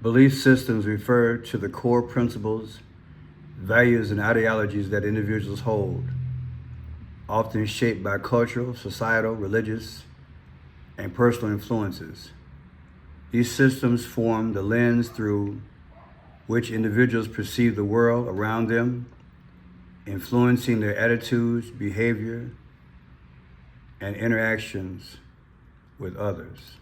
Belief systems refer to the core principles, values, and ideologies that individuals hold, often shaped by cultural, societal, religious, and personal influences. These systems form the lens through which individuals perceive the world around them, influencing their attitudes, behavior, and interactions with others.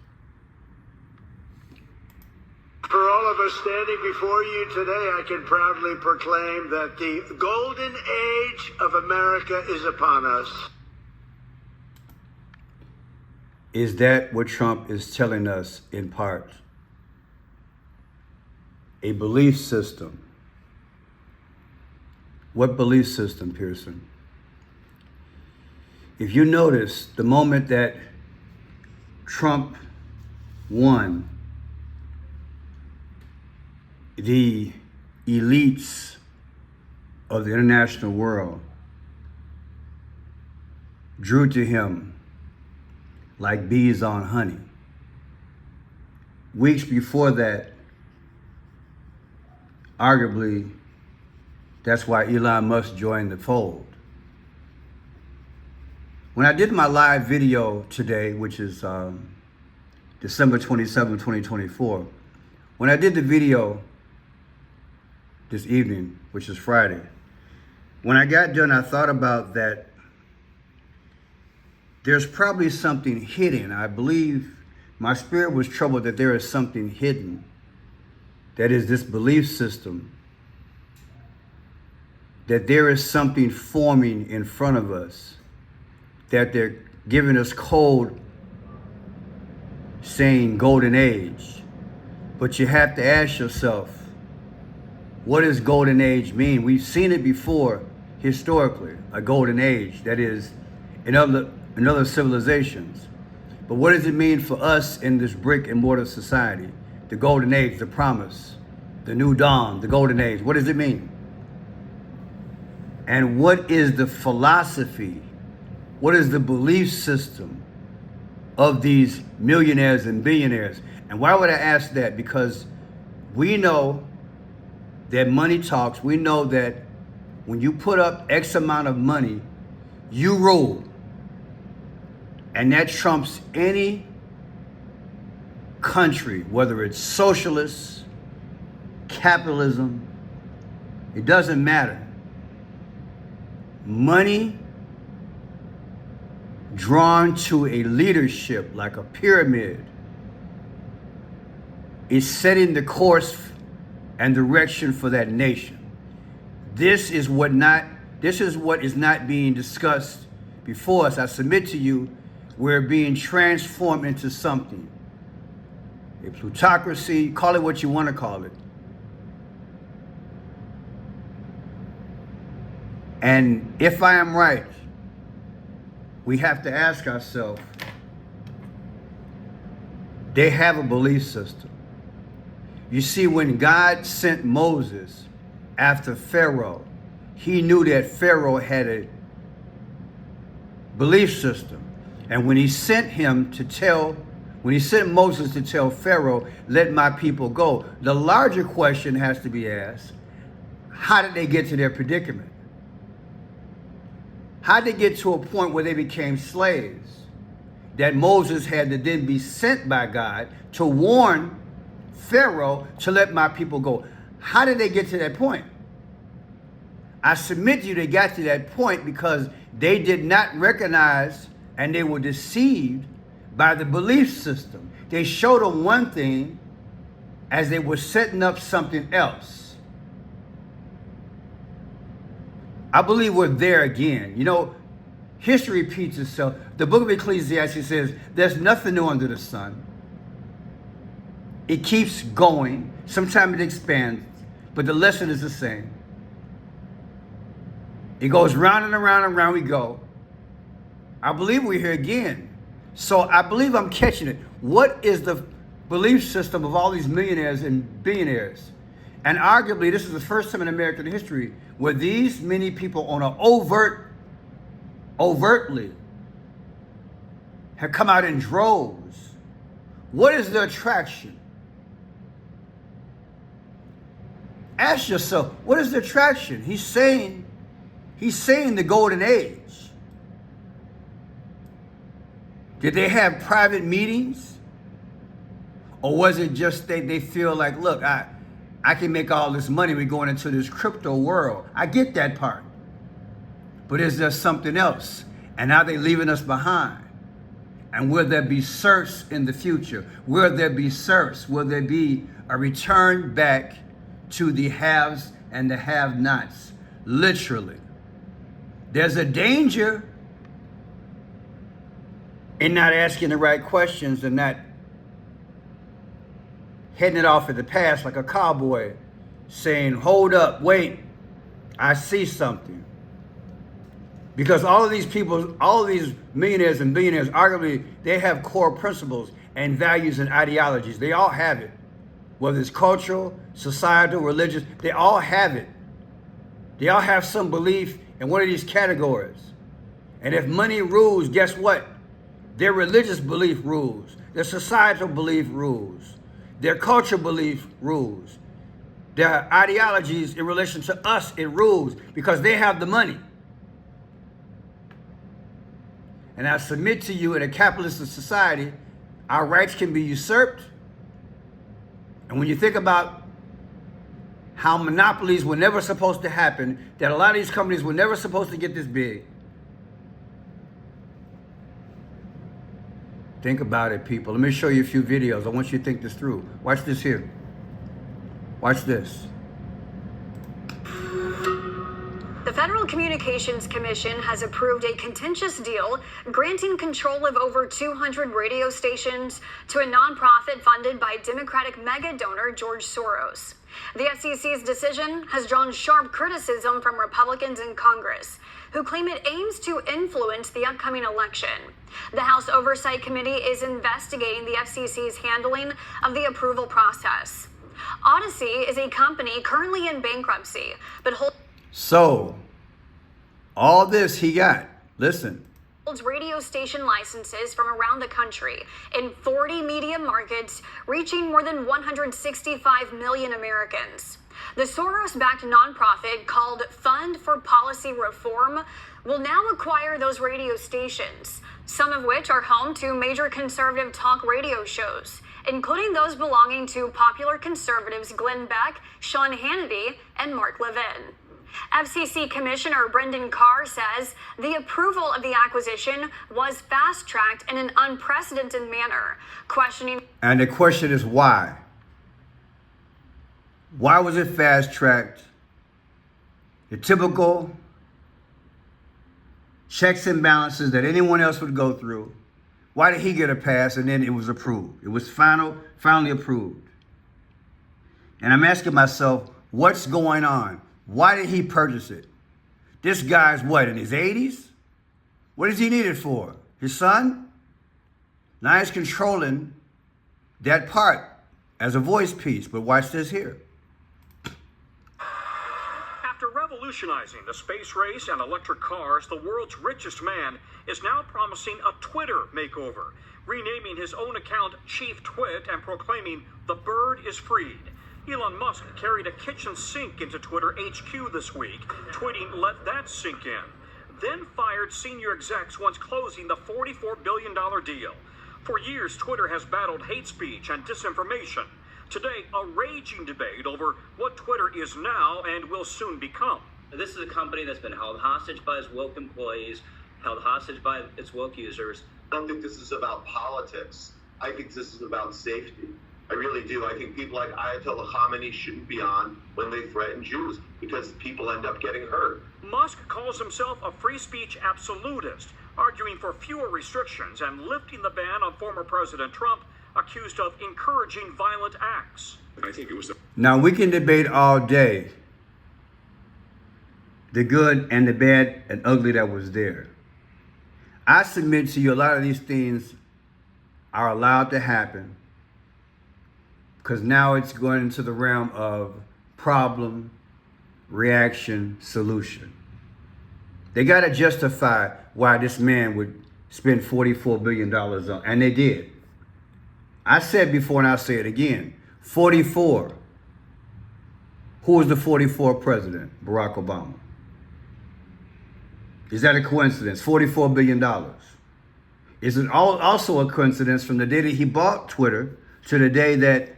For all of us standing before you today, I can proudly proclaim that the golden age of America is upon us. Is that what Trump is telling us in part? A belief system. What belief system, Pearson? If you notice, the moment that Trump won, the elites of the international world drew to him like bees on honey. Weeks before that, arguably, that's why Elon Musk joined the fold. When I did my live video today, which is December 27, 2024, when I did the video this evening, which is Friday, when I got done, I thought about that there's probably something hidden. I believe my spirit was troubled that there is something hidden. That is this belief system. That there is something forming in front of us. That they're giving us code saying golden age. But you have to ask yourself, what does golden age mean? We've seen it before historically, a golden age, that is in other civilizations. But what does it mean for us in this brick and mortar society? The golden age, the promise, the new dawn, the golden age. What does it mean? And what is the philosophy? What is the belief system of these millionaires and billionaires? And why would I ask that? Because we know that money talks. We know that when you put up X amount of money, you rule. And that trumps any country, whether it's socialist, capitalism, it doesn't matter. Money drawn to a leadership like a pyramid is setting the course and direction for that nation. This is what is not being discussed before us. I submit to you, we're being transformed into something. A plutocracy, call it what you want to call it. And if I am right, we have to ask ourselves, they have a belief system. You see, when God sent Moses after Pharaoh, he knew that Pharaoh had a belief system. And when he sent Moses to tell Pharaoh, let my people go, the larger question has to be asked, how did they get to their predicament? How did they get to a point where they became slaves? That Moses had to then be sent by God to warn Pharaoh to let my people go. How did they get to that point? I submit to you they got to that point because they did not recognize and they were deceived by the belief system. They showed them one thing as they were setting up something else. I believe we're there again. You know, history repeats itself. The book of Ecclesiastes says there's nothing new under the sun. It keeps going. Sometimes it expands, but the lesson is the same. It goes round and around and around we go. I believe we're here again. So I believe I'm catching it. What is the belief system of all these millionaires and billionaires? And arguably, this is the first time in American history where these many people on an overtly have come out in droves. What is the attraction? Ask yourself, what is the attraction? He's saying the golden age. Did they have private meetings? Or was it just they feel like, look, I can make all this money. We're going into this crypto world. I get that part. But is there something else? And are they leaving us behind? And will there be serfs in the future? Will there be serfs? Will there be a return back to the haves and the have-nots? Literally. There's a danger in not asking the right questions and not heading it off at the pass like a cowboy saying, hold up, wait, I see something. Because all of these people, all of these millionaires and billionaires, arguably, they have core principles and values and ideologies. They all have it. Whether it's cultural, societal, religious, they all have it. They all have some belief in one of these categories. And if money rules, guess what? Their religious belief rules. Their societal belief rules. Their cultural belief rules. Their ideologies in relation to us, it rules because they have the money. And I submit to you, in a capitalist society, our rights can be usurped. And when you think about how monopolies were never supposed to happen, that a lot of these companies were never supposed to get this big. Think about it, people. Let me show you a few videos. I want you to think this through. Watch this here. Watch this. The Federal Communications Commission has approved a contentious deal granting control of over 200 radio stations to a nonprofit funded by Democratic mega donor George Soros. The FCC's decision has drawn sharp criticism from Republicans in Congress, who claim it aims to influence the upcoming election. The House Oversight Committee is investigating the FCC's handling of the approval process. Odyssey is a company currently in bankruptcy, but So, all this he got, listen, holds radio station licenses from around the country in 40 media markets, reaching more than 165 million Americans. The Soros-backed nonprofit called Fund for Policy Reform will now acquire those radio stations, some of which are home to major conservative talk radio shows, including those belonging to popular conservatives Glenn Beck, Sean Hannity, and Mark Levin. FCC Commissioner Brendan Carr says the approval of the acquisition was fast-tracked in an unprecedented manner, questioning... And the question is why? Why was it fast-tracked? The typical checks and balances that anyone else would go through. Why did he get a pass and then it was approved? It was finally approved. And I'm asking myself, what's going on? Why did he purchase it? This guy's what, in his 80s? What does he need it for? His son? Now he's controlling that part as a voice piece, but watch this here. After revolutionizing the space race and electric cars, the world's richest man is now promising a Twitter makeover, renaming his own account Chief Twit and proclaiming the bird is freed. Elon Musk carried a kitchen sink into Twitter HQ this week, tweeting, "Let that sink in." Then fired senior execs once closing the $44 billion deal. For years, Twitter has battled hate speech and disinformation. Today, a raging debate over what Twitter is now and will soon become. This is a company that's been held hostage by its woke employees, held hostage by its woke users. I don't think this is about politics. I think this is about safety. I really do. I think people like Ayatollah Khamenei shouldn't be on when they threaten Jews because people end up getting hurt. Musk calls himself a free speech absolutist, arguing for fewer restrictions and lifting the ban on former President Trump, accused of encouraging violent acts. I think it was Now, we can debate all day the good and the bad and ugly that was there. I submit to you a lot of these things are allowed to happen because now it's going into the realm of problem, reaction, solution. They got to justify why this man would spend $44 billion on, and they did. I said before and I'll say it again, 44. Who was the 44th president? Barack Obama. Is that a coincidence? $44 billion. Is it also a coincidence from the day that he bought Twitter to the day that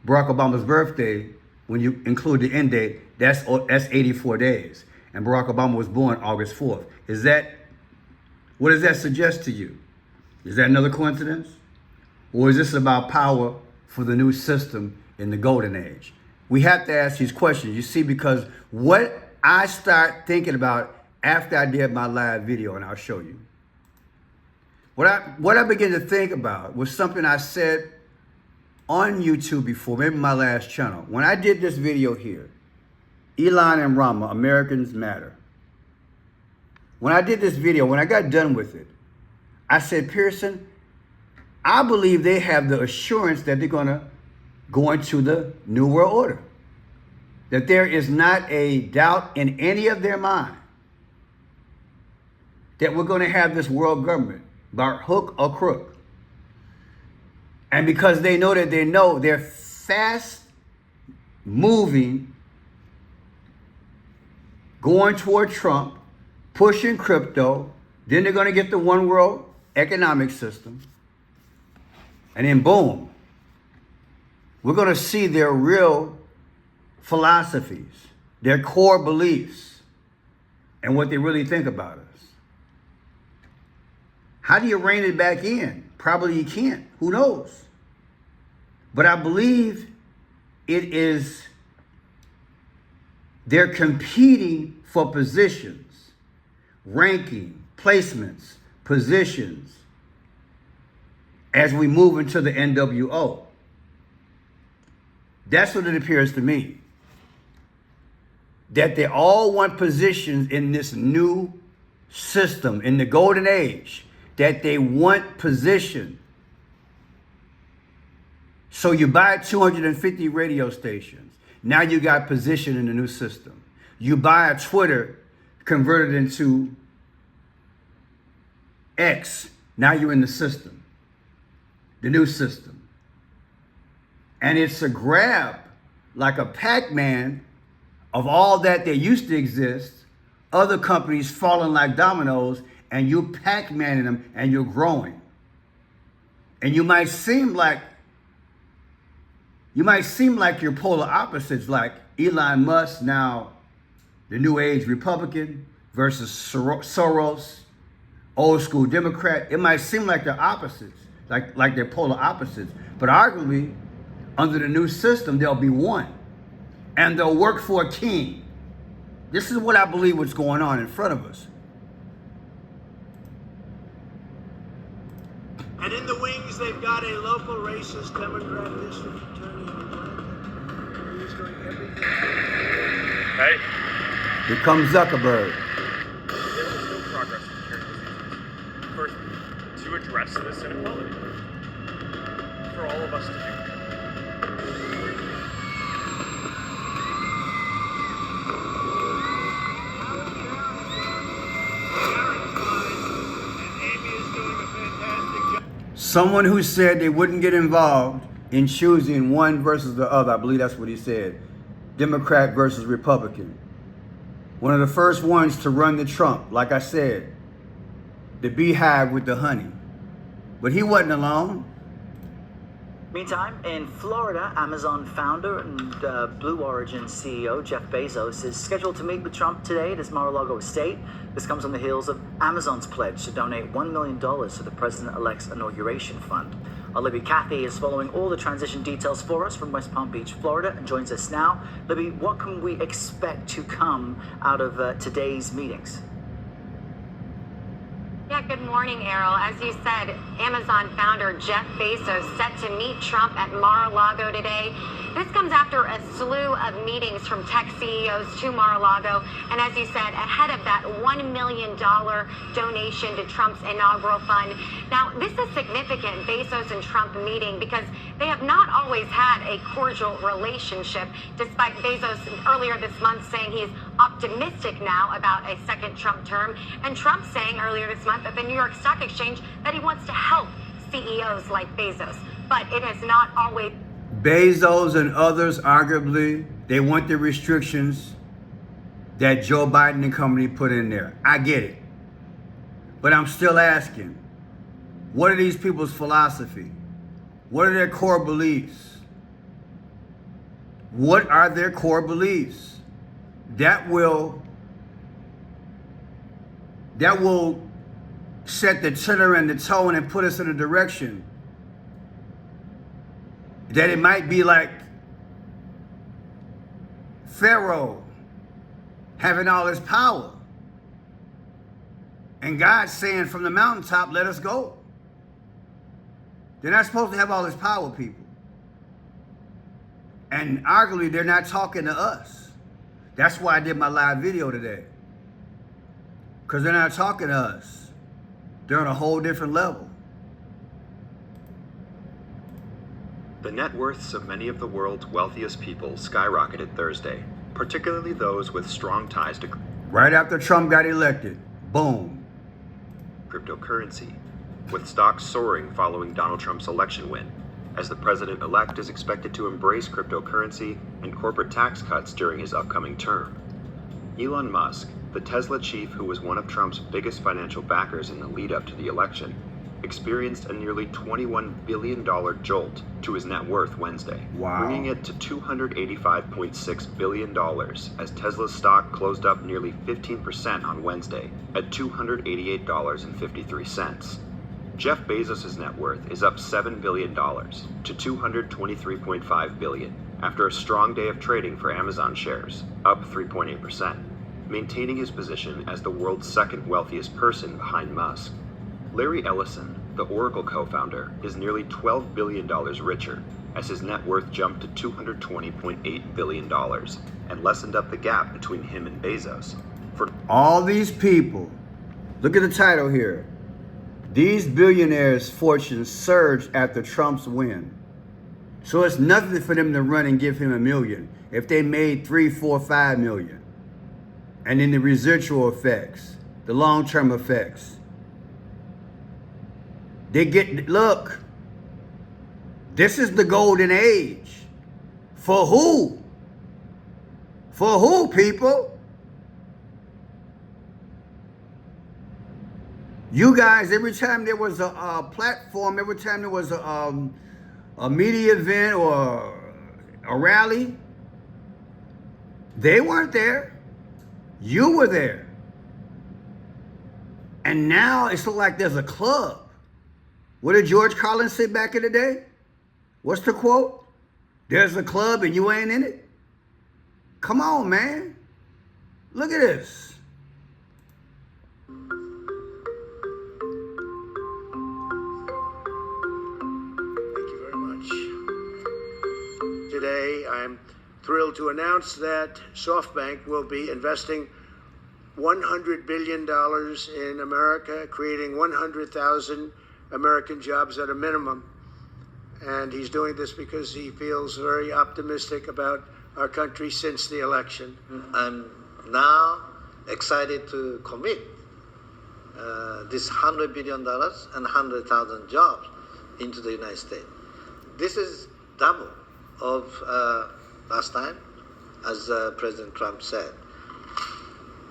Barack Obama's birthday, when you include the end date, that's 84 days. And Barack Obama was born August 4th. What does that suggest to you? Is that another coincidence? Or is this about power for the new system in the golden age? We have to ask these questions, you see, because what I start thinking about after I did my live video, and I'll show you. What I began to think about was something I said on YouTube before, maybe my last channel. When I did this video here, Elon and Rama, Americans Matter. When I did this video, when I got done with it, I said, Pearson, I believe they have the assurance that they're going to go into the New World Order. That there is not a doubt in any of their mind that we're going to have this world government, by hook or crook. And because they know that they're fast moving, going toward Trump, pushing crypto, then they're going to get the one world economic system. And then boom, we're going to see their real philosophies, their core beliefs, and what they really think about us. How do you rein it back in? Probably you can't. Who knows? But I believe they're competing for positions, ranking, placements, positions, as we move into the NWO. That's what it appears to me. That they all want positions in this new system, in the golden age, that they want position. So you buy 250 radio stations. Now you got position in the new system. You buy a Twitter converted into X. Now you're in the system, the new system. And it's a grab, like a Pac-Man, of all that used to exist, other companies falling like dominoes, and you Pac-Manning them, and you're growing. And you might seem like you're polar opposites, like Elon Musk, now the new age Republican, versus Soros, old school Democrat. It might seem like they're opposites, like they're polar opposites. But arguably, under the new system, there'll be one. And they'll work for a king. This is what I believe what's going on in front of us. And in the wings, they've got a local racist Democrat district attorney in Atlanta. He's doing everything. Hey. Here comes Zuckerberg. There was no progress in curing diseases. First, to address this inequality. For all of us to do. Someone who said they wouldn't get involved in choosing one versus the other. I believe that's what he said. Democrat versus Republican. One of the first ones to run the Trump, like I said, the beehive with the honey. But he wasn't alone. Meantime, in Florida, Amazon founder and Blue Origin CEO Jeff Bezos is scheduled to meet with Trump today at his Mar-a-Lago estate. This comes on the heels of Amazon's pledge to donate $1 million to the president-elect's inauguration fund. Our Libby Cathy is following all the transition details for us from West Palm Beach, Florida, and joins us now. Libby, what can we expect to come out of today's meetings? Yeah, good morning, Errol. As you said, Amazon founder Jeff Bezos set to meet Trump at Mar-a-Lago today. This comes after a slew of meetings from tech CEOs to Mar-a-Lago. And as you said, ahead of that $1 million donation to Trump's inaugural fund. Now, this is significant, Bezos and Trump meeting, because they have not always had a cordial relationship, despite Bezos earlier this month saying he's optimistic now about a second Trump term. And Trump saying earlier this month at the New York Stock Exchange that he wants to help CEOs like Bezos. But it has not always... Bezos and others arguably They want the restrictions that Joe Biden and company put in there. I get it. But I'm still asking, what are these people's philosophy? What are their core beliefs? What are their core beliefs? That will set the tenor and the tone and put us in a direction that it might be like Pharaoh having all his power and God saying from the mountaintop, let us go. They're not supposed to have all this power, people. And arguably, they're not talking to us. That's why I did my live video today. Because they're not talking to us. They're on a whole different level. The net worths of many of the world's wealthiest people skyrocketed Thursday, particularly those with strong ties to Right after Trump got elected, boom. Cryptocurrency, with stocks soaring following Donald Trump's election win, as the president-elect is expected to embrace cryptocurrency and corporate tax cuts during his upcoming term. Elon Musk, the Tesla chief who was one of Trump's biggest financial backers in the lead-up to the election, experienced a nearly $21 billion jolt to his net worth Wednesday, bringing it to $285.6 billion as Tesla's stock closed up nearly 15% on Wednesday at $288.53. Jeff Bezos' net worth is up $7 billion to $223.5 billion after a strong day of trading for Amazon shares, up 3.8%, maintaining his position as the world's second wealthiest person behind Musk. Larry Ellison, the Oracle co-founder, is nearly $12 billion richer as his net worth jumped to $220.8 billion and lessened up the gap between him and Bezos. For all these people, look at the title here. These billionaires' fortunes surged after Trump's win. So it's nothing for them to run and give him $1 million if they made 3, 4, 5 million. And then the residual effects, the long-term effects. They get, look, this is the golden age. For who? For who, people? You guys, every time there was a platform, every time there was a media event or a rally, they weren't there. You were there. And now it's like there's a club. What did George Carlin say back in the day? What's the quote? There's a club and you ain't in it? Come on, man. Look at this. Today, I'm thrilled to announce that SoftBank will be investing $100 billion in America, creating 100,000 American jobs at a minimum. And he's doing this because he feels very optimistic about our country since the election. I'm now excited to commit this $100 billion and 100,000 jobs into the United States. This is double of last time, as President Trump said.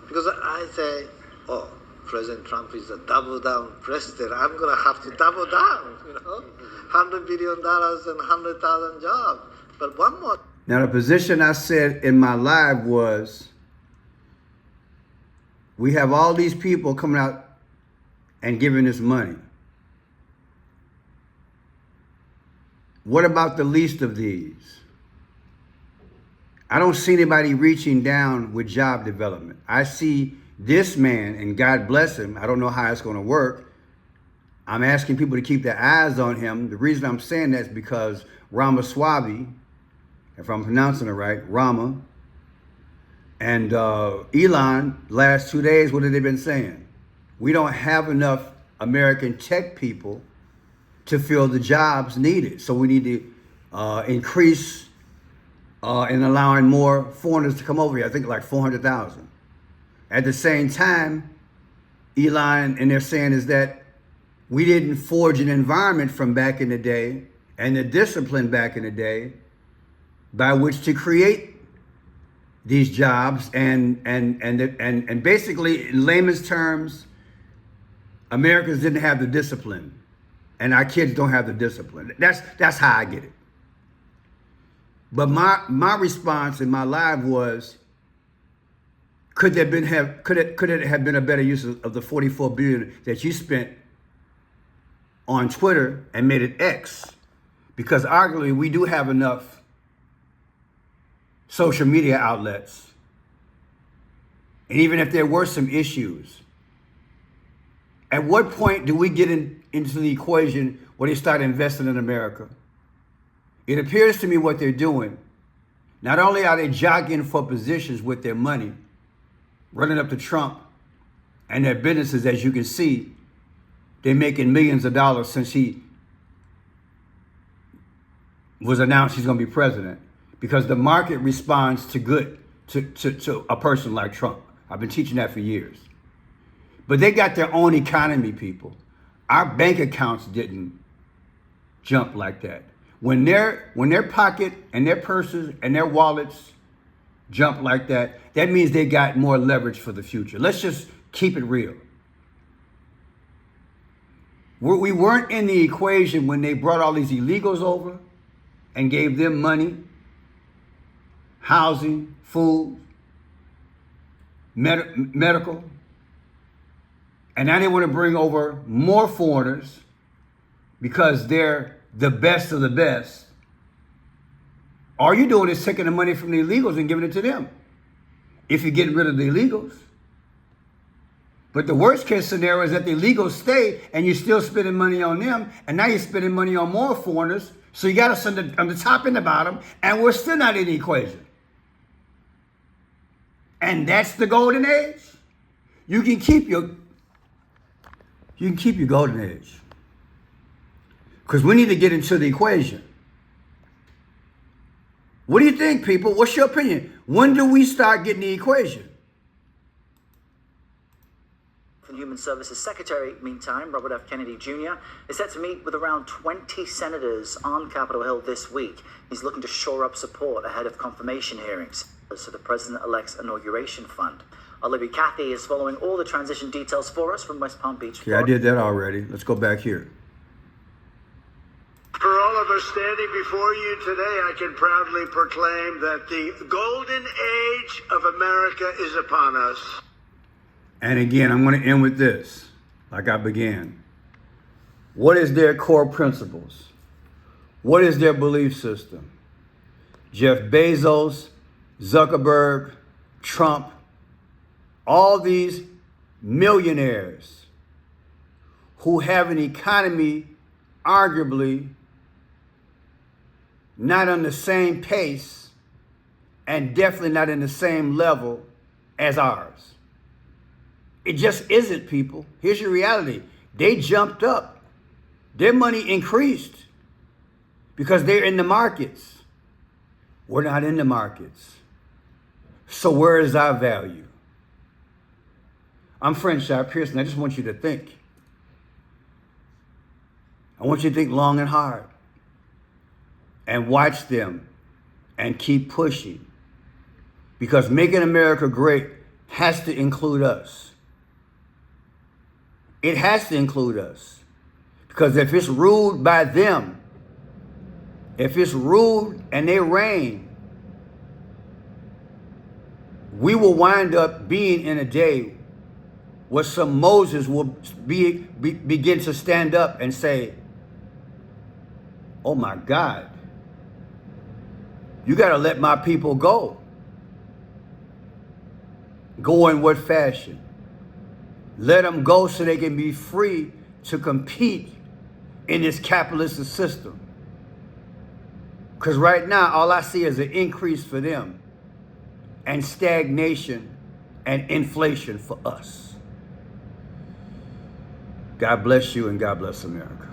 Because I say, oh, President Trump is a double down president. I'm going to have to double down, you know, $100 billion and 100,000 jobs. But one more. Now, the position I said in my live was, we have all these people coming out and giving us money. What about the least of these? I don't see anybody reaching down with job development. I see this man, and God bless him. I don't know how it's going to work. I'm asking people to keep their eyes on him. The reason I'm saying that is because Ramaswamy, if I'm pronouncing it right, Rama, and Elon, last 2 days, what have they been saying? We don't have enough American tech people to fill the jobs needed. So we need to increase in allowing more foreigners to come over here. I think like 400,000. At the same time, Elon, and they're saying is that we didn't forge an environment from back in the day and the discipline back in the day by which to create these jobs, and basically, in layman's terms, Americans didn't have the discipline, and our kids don't have the discipline. That's how I get it. But my response in my live was, could it have been a better use of the $44 billion that you spent on Twitter and made it X? Because arguably we do have enough social media outlets. And even if there were some issues, at what point do we get into the equation where they start investing in America? It appears to me what they're doing, not only are they jockeying for positions with their money, running up to Trump and their businesses, as you can see, they're making millions of dollars since he was announced he's going to be president, because the market responds to a person like Trump. I've been teaching that for years. But they got their own economy, people. Our bank accounts didn't jump like that. When their pocket and their purses and their wallets jump like that, that means they got more leverage for the future. Let's just keep it real. We weren't in the equation when they brought all these illegals over and gave them money, housing, food, medical. And now they want to bring over more foreigners because they're the best of the best. All you're doing is taking the money from the illegals and giving it to them, if you're getting rid of the illegals. But the worst case scenario is that the illegals stay and you're still spending money on them, and now you're spending money on more foreigners, so you got to send it on the top and the bottom, and we're still not in the equation. And that's the golden age. You can keep your golden age, because we need to get into the equation. What do you think, people? What's your opinion? When do we start getting the equation? And Human Services Secretary, meantime, Robert F. Kennedy Jr., is set to meet with around 20 senators on Capitol Hill this week. He's looking to shore up support ahead of confirmation hearings for the president-elect's inauguration fund. Our Libby Kathy is following all the transition details for us from West Palm Beach, Florida. Yeah, I did that already. Let's go back here. For all of us standing before you today, I can proudly proclaim that the golden age of America is upon us. And again, I'm going to end with this, like I began. What is their core principles? What is their belief system? Jeff Bezos, Zuckerberg, Trump, all these millionaires who have an economy arguably not on the same pace and definitely not in the same level as ours. It just isn't, people. Here's your reality. They jumped up. Their money increased because they're in the markets. We're not in the markets. So where is our value? I'm French Shire Pearson. I just want you to think. I want you to think long and hard. And watch them and keep pushing. Because making America great has to include us. It has to include us. Because if it's ruled by them, if it's ruled and they reign, we will wind up being in a day where some Moses will begin to stand up and say, oh my God, you got to let my people go. Go in what fashion? Let them go so they can be free to compete in this capitalist system. Because right now, all I see is an increase for them and stagnation and inflation for us. God bless you and God bless America.